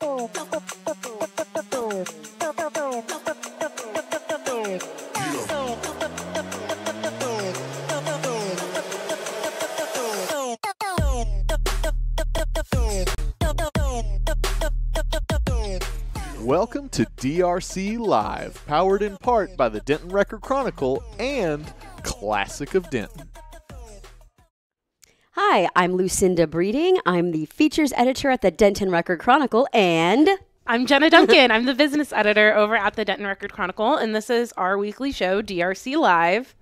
Welcome to DRC Live, powered in part by the Denton Record Chronicle and Classic of Denton. Hi, I'm Lucinda Breeding. I'm the features editor at the Denton Record Chronicle, and I'm Jenna Duncan. I'm the business editor over at the Denton Record Chronicle, and this is our weekly show, DRC Live.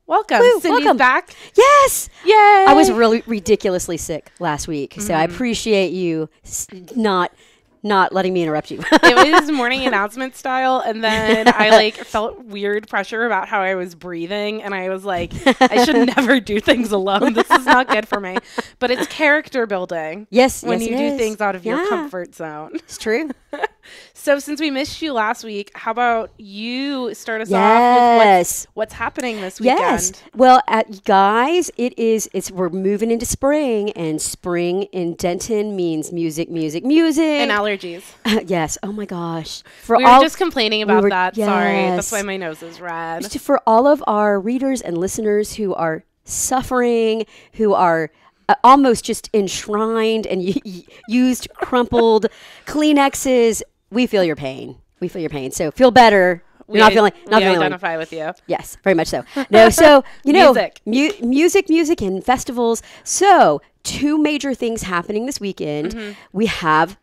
Welcome. Woo, Cindy's welcome. back. Yes! Yay! I was really ridiculously sick last week, so I appreciate you not letting me interrupt you. It was morning announcement style, and then I felt weird pressure about how I was breathing, and I was like, I should never do things alone. This is not good for me. But it's character building. Yes, when yes, you it do is. things out of your Yeah. comfort zone. It's true. So since we missed you last week, how about you start us off Yes. with what's happening this weekend? Yes. Well, guys, we're moving into spring, and spring in Denton means music. And allergies. Yes. Oh my gosh. We were just complaining about that. Sorry. That's yes. why my nose is red. For all of our readers and listeners who are suffering, who are almost just enshrined and used crumpled Kleenexes, we feel your pain. So feel better. We identify with you. Yes, very much so. No, so, music and festivals. So 2 major things happening this weekend. Mm-hmm. We have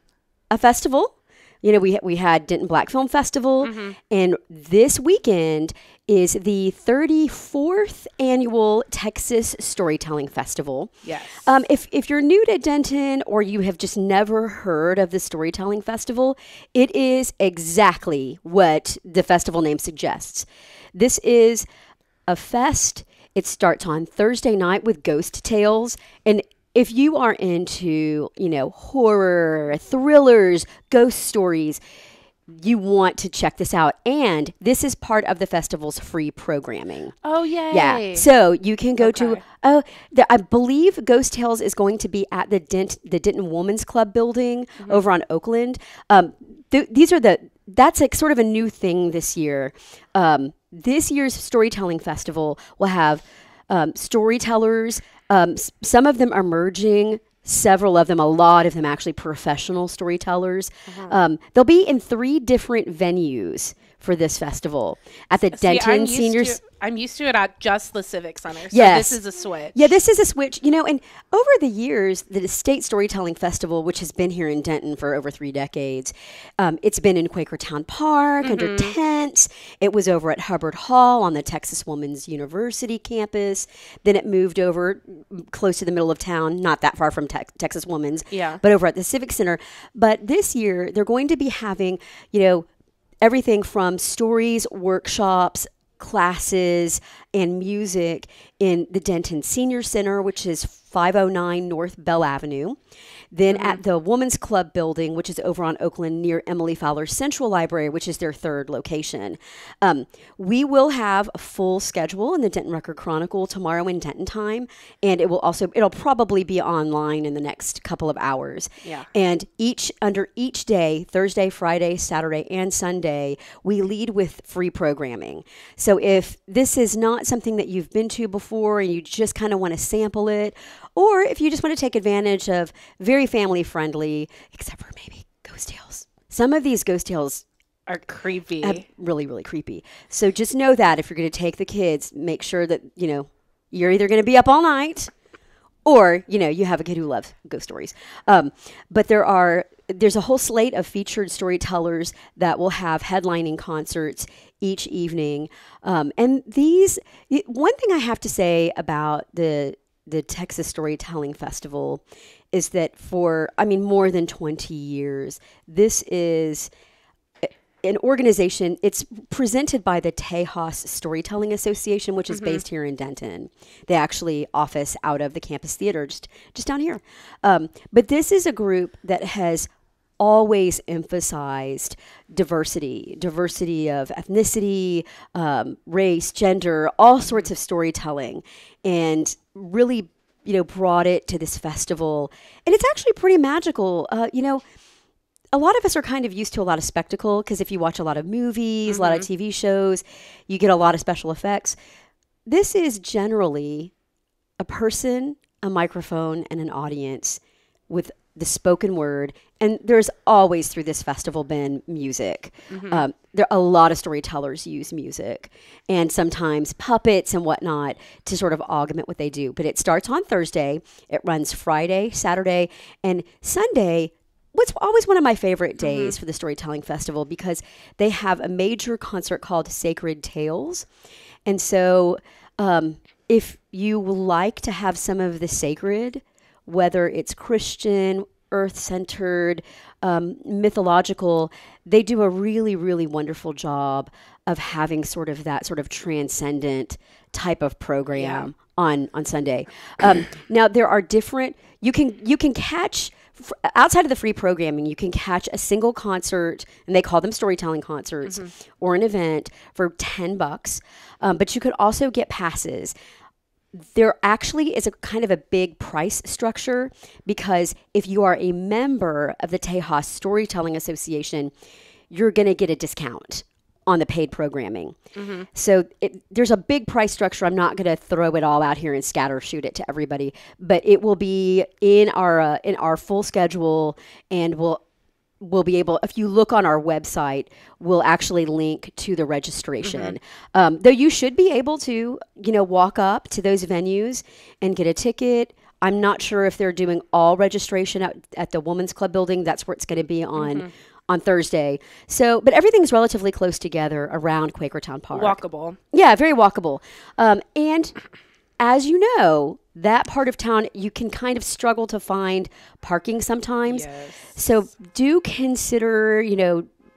a festival. We had Denton Black Film Festival, and this weekend is the 34th annual Texas Storytelling Festival. Yes. If you're new to Denton or you have just never heard of the Storytelling Festival, it is exactly what the festival name suggests. This is a fest. It starts on Thursday night with ghost tales, and if you are into, horror, thrillers, ghost stories, you want to check this out. And this is part of the festival's free programming. Oh, yay. Yeah. So you can go to, I believe Ghost Tales is going to be at the Denton Women's Club building over on Oakland. That's like sort of a new thing this year. This year's Storytelling Festival will have storytellers. Some of them are merging, several of them, a lot of them actually professional storytellers. They'll be in 3 different venues for this festival. At the Denton Seniors. I'm used to it at just the Civic Center. So Yes. this is a switch. Yeah, this is a switch. And over the years, the State Storytelling Festival, which has been here in Denton for over 3 decades, it's been in Quakertown Park under tents. It was over at Hubbard Hall on the Texas Woman's University campus. Then it moved over close to the middle of town, not that far from Texas Woman's, but over at the Civic Center. But this year, they're going to be having, everything from stories, workshops, classes, and music in the Denton Senior Center, which is 509 North Bell Avenue. Then at the Women's Club building, which is over on Oakland near Emily Fowler Central Library, which is their 3rd location. We will have a full schedule in the Denton Record Chronicle tomorrow in Denton time, and it'll probably be online in the next couple of hours. Yeah. And under each day, Thursday, Friday, Saturday, and Sunday, we lead with free programming. So if this is not something that you've been to before and you just kind of want to sample it, or if you just want to take advantage of very family friendly, except for maybe ghost tales. Some of these ghost tales are creepy. Really, really creepy. So just know that if you're going to take the kids, make sure that, you're either going to be up all night or, you have a kid who loves ghost stories. But there's a whole slate of featured storytellers that will have headlining concerts each evening. And one thing I have to say about the Texas Storytelling Festival is that for, more than 20 years, this is an organization. It's presented by the Tejas Storytelling Association, which is based here in Denton. They actually office out of the campus theater just down here. But this is a group that has always emphasized diversity of ethnicity, race, gender, all sorts of storytelling, and really, brought it to this festival. And it's actually pretty magical. A a lot of us are kind of used to a lot of spectacle because if you watch a lot of movies, a lot of TV shows, you get a lot of special effects. This is generally a person, a microphone, and an audience with the spoken word. And there's always through this festival been music. There a lot of storytellers use music and sometimes puppets and whatnot to sort of augment what they do. But it starts on Thursday. It runs Friday, Saturday, and Sunday. What's always one of my favorite days for the Storytelling Festival because they have a major concert called Sacred Tales. And so if you like to have some of the sacred, whether it's Christian, earth-centered, mythological, they do a really, really wonderful job of having sort of that sort of transcendent type of program on Sunday. Now, there are different, you can catch, outside of the free programming, you can catch a single concert, and they call them storytelling concerts, or an event for $10. But you could also get passes. There actually is a kind of a big price structure because if you are a member of the Tejas Storytelling Association, you're going to get a discount on the paid programming. So there's a big price structure. I'm not going to throw it all out here and scatter shoot it to everybody, but it will be in our full schedule, and we'll be able, if you look on our website, we'll actually link to the registration. Though you should be able to, walk up to those venues and get a ticket. I'm not sure if they're doing all registration at the Women's Club building. That's where it's going to be on Thursday. So, but everything's relatively close together around Quakertown Park. Walkable. Yeah, very walkable. And as you know, that part of town, you can kind of struggle to find parking sometimes. Yes. So do consider,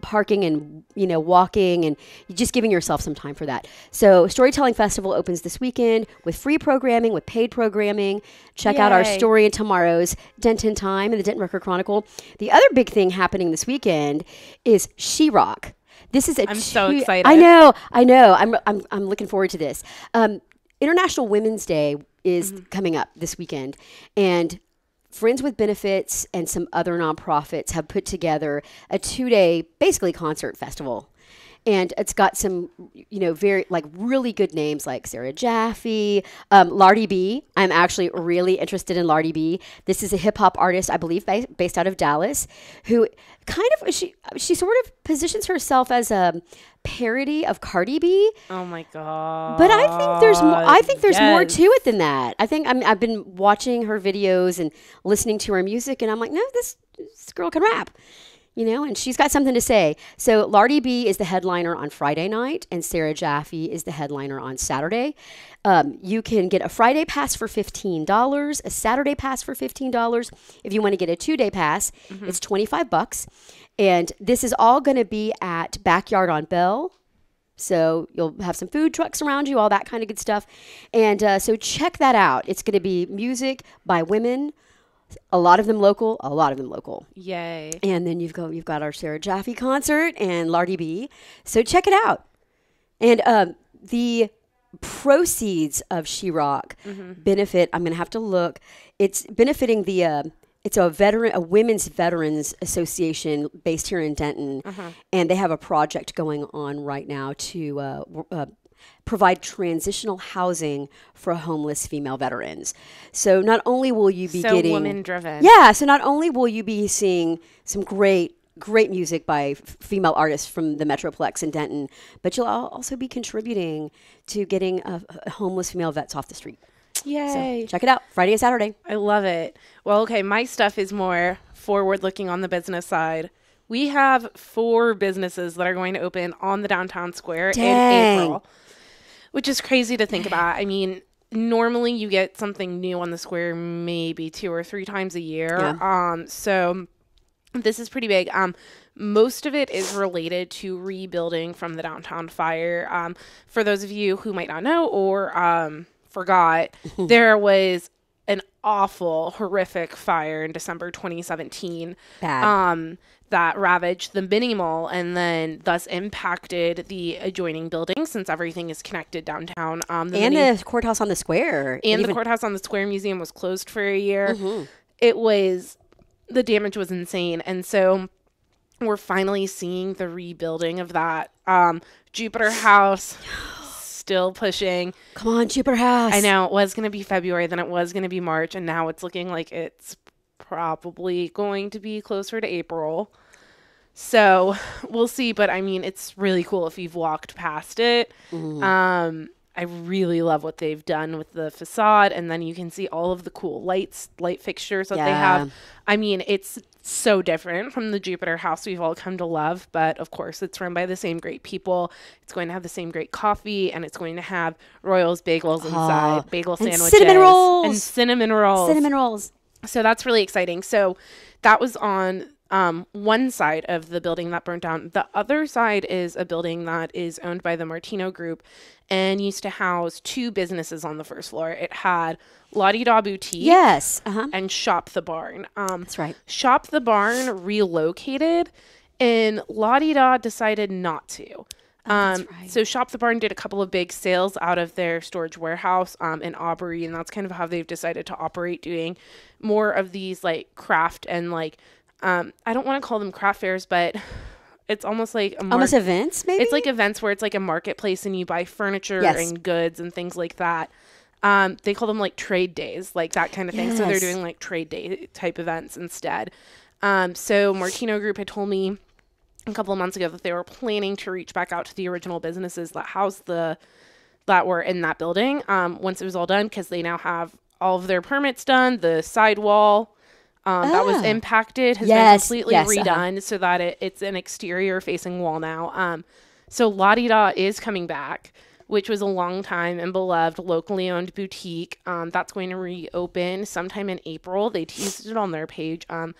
parking and, walking and just giving yourself some time for that. So Storytelling Festival opens this weekend with free programming, with paid programming. Check out our story in tomorrow's Denton Time and the Denton Record Chronicle. The other big thing happening this weekend is She-Rock. This is I'm so excited. I know. I'm looking forward to this. International Women's Day is coming up this weekend, and Friends with Benefits and some other nonprofits have put together a 2-day basically concert festival. And it's got some, very really good names like Sarah Jaffe, Lardy B. I'm actually really interested in Lardy B. This is a hip hop artist, I believe, based out of Dallas, who kind of she sort of positions herself as a parody of Cardi B. Oh my god! But I think there's more. I think there's more to it than that. I think I've been watching her videos and listening to her music, and I'm like, no, this girl can rap. And she's got something to say. So Lardy B is the headliner on Friday night, and Sarah Jaffe is the headliner on Saturday. You can get a Friday pass for $15, a Saturday pass for $15. If you want to get a 2-day pass, it's $25. And this is all going to be at Backyard on Bell. So you'll have some food trucks around you, all that kind of good stuff. And so check that out. It's going to be music by women. A lot of them local. Yay. And then you've got our Sarah Jaffe concert and Lardy B. So check it out. And the proceeds of She-Rock benefit, I'm going to have to look. It's benefiting it's a women's veterans association based here in Denton. And they have a project going on right now to provide transitional housing for homeless female veterans. So not only will you be getting woman driven. Yeah, so not only will you be seeing some great music by female artists from the Metroplex in Denton, but you'll also be contributing to getting homeless female vets off the street. Yay. So check it out, Friday and Saturday. I love it. Well, okay, my stuff is more forward looking on the business side. We have 4 businesses that are going to open on the downtown square in April. Which is crazy to think about. I mean, normally you get something new on the square maybe 2 or 3 times a year. Yeah. So this is pretty big. Most of it is related to rebuilding from the downtown fire. For those of you who might not know or forgot, there was an awful, horrific fire in December 2017. Bad. That ravaged the mini mall and then thus impacted the adjoining buildings since everything is connected downtown. The courthouse on the square. And the courthouse on the square museum was closed for a year. The damage was insane. And so we're finally seeing the rebuilding of that. Jupiter House still pushing. Come on, Jupiter House. I know it was going to be February, then it was going to be March, and now it's looking like it's probably going to be closer to April. So we'll see, but I mean, it's really cool if you've walked past it. I really love what they've done with the facade, and then you can see all of the cool light fixtures that they have. I mean, it's so different from the Jupiter House we've all come to love, but of course it's run by the same great people. It's going to have the same great coffee, and it's going to have Royals bagels inside, bagel sandwiches, and cinnamon rolls. So that's really exciting. So that was on one side of the building that burnt down. The other side is a building that is owned by the Martino Group and used to house two businesses on the first floor. It had La Di Da Boutique and Shop the Barn. That's right. Shop the Barn relocated, and La Di Da decided not to. That's right. So Shop the Barn did a couple of big sales out of their storage warehouse in Aubrey, and that's kind of how they've decided to operate, doing more of these like craft and like I don't want to call them craft fairs, but it's almost like almost events, maybe? It's like events where it's like a marketplace and you buy furniture and goods and things like that. They call them like trade days, like that kind of thing. So they're doing like trade day type events instead. So Martino Group had told me a couple of months ago that they were planning to reach back out to the original businesses that were in that building once it was all done, because they now have all of their permits done. The sidewall that was impacted has been completely redone so that it's an exterior facing wall now. So La Di Da is coming back, which was a long time and beloved locally owned boutique. That's going to reopen sometime in April. They teased it on their page. I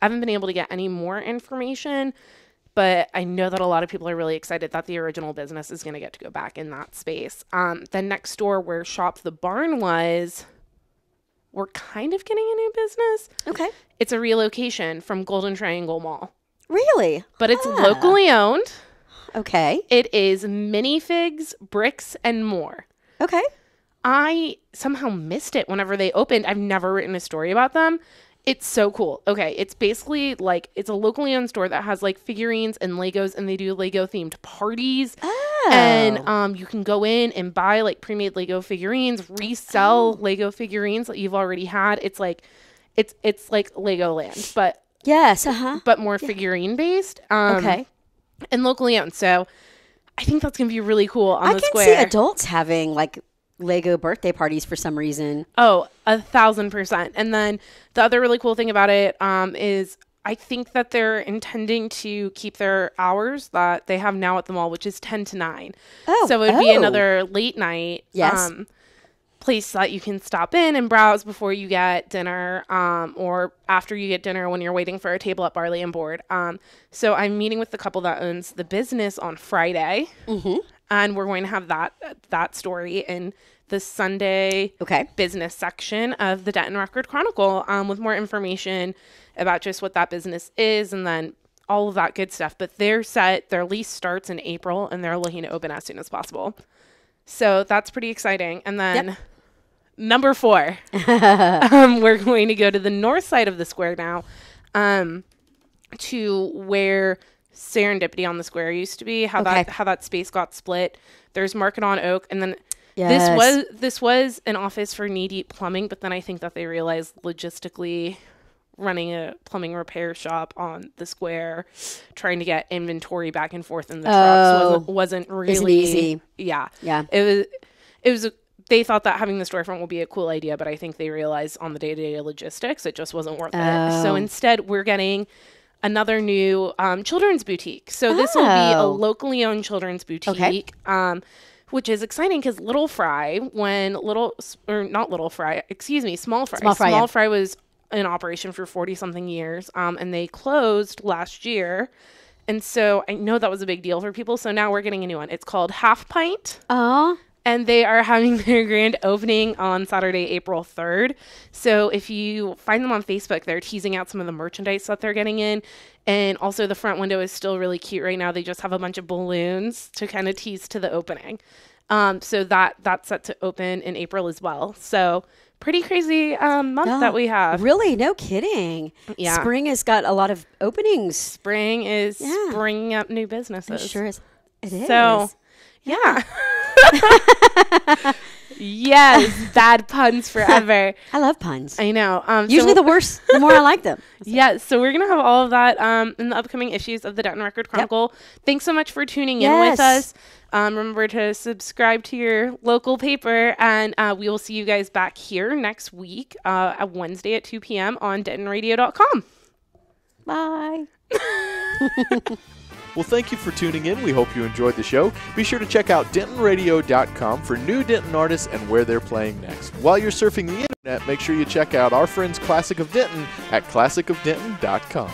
haven't been able to get any more information, but I know that a lot of people are really excited that the original business is going to get to go back in that space. Then next door where Shop the Barn was, we're kind of getting a new business. Okay. It's a relocation from Golden Triangle Mall. Really? But it's locally owned. Okay. It is Minifigs, Bricks, and More. Okay. I somehow missed it whenever they opened. I've never written a story about them. It's so cool. Okay, it's basically like, it's a locally owned store that has like figurines and Legos, and they do Lego themed parties. Oh. And you can go in and buy like pre-made Lego figurines, resell Lego figurines that you've already had. It's like, it's like Legoland, but but more figurine based. Okay. And locally owned. So I think that's going to be really cool on the square. I can see adults having like Lego birthday parties for some reason. Oh, 1,000%. And then the other really cool thing about it is I think that they're intending to keep their hours that they have now at the mall, which is 10 to 9. Oh, so it would be another late night place that you can stop in and browse before you get dinner or after you get dinner when you're waiting for a table at Barley and Board. So I'm meeting with the couple that owns the business on Friday. Mm-hmm. And we're going to have that story in the Sunday business section of the Denton Record Chronicle with more information about just what that business is and then all of that good stuff. But their lease starts in April, and they're looking to open as soon as possible. So that's pretty exciting. And then number 4, we're going to go to the north side of the square now to where Serendipity on the square used to be, how that space got split. There's Market on Oak, and then this was an office for Knee Deep Plumbing, but then I think that they realized logistically running a plumbing repair shop on the square, trying to get inventory back and forth in the trucks wasn't really easy. Yeah. Yeah. They thought that having the storefront would be a cool idea, but I think they realized on the day-to-day logistics it just wasn't worth it. So instead, we're getting another new children's boutique. So this will be a locally owned children's boutique, which is exciting because Small Fry was in operation for 40-something years, and they closed last year. And so I know that was a big deal for people. So now we're getting a new one. It's called Halfpint. And they are having their grand opening on Saturday, April 3rd. So if you find them on Facebook, they're teasing out some of the merchandise that they're getting in. And also the front window is still really cute right now. They just have a bunch of balloons to kind of tease to the opening. So that's set to open in April as well. So pretty crazy month that we have. Really? No kidding. Yeah. Spring has got a lot of openings. Spring is bringing up new businesses. It sure is. It is. So, yeah. Yes, bad puns forever. I love puns. I know. Usually the worse, the more I like them. Yeah, so we're going to have all of that in the upcoming issues of the Denton Record Chronicle. Thanks so much for tuning in with us. Remember to subscribe to your local paper, and we will see you guys back here next week, at Wednesday at 2 p.m. on DentonRadio.com. Bye. Well, thank you for tuning in. We hope you enjoyed the show. Be sure to check out DentonRadio.com for new Denton artists and where they're playing next. While you're surfing the internet, make sure you check out our friends Classic of Denton at ClassicofDenton.com.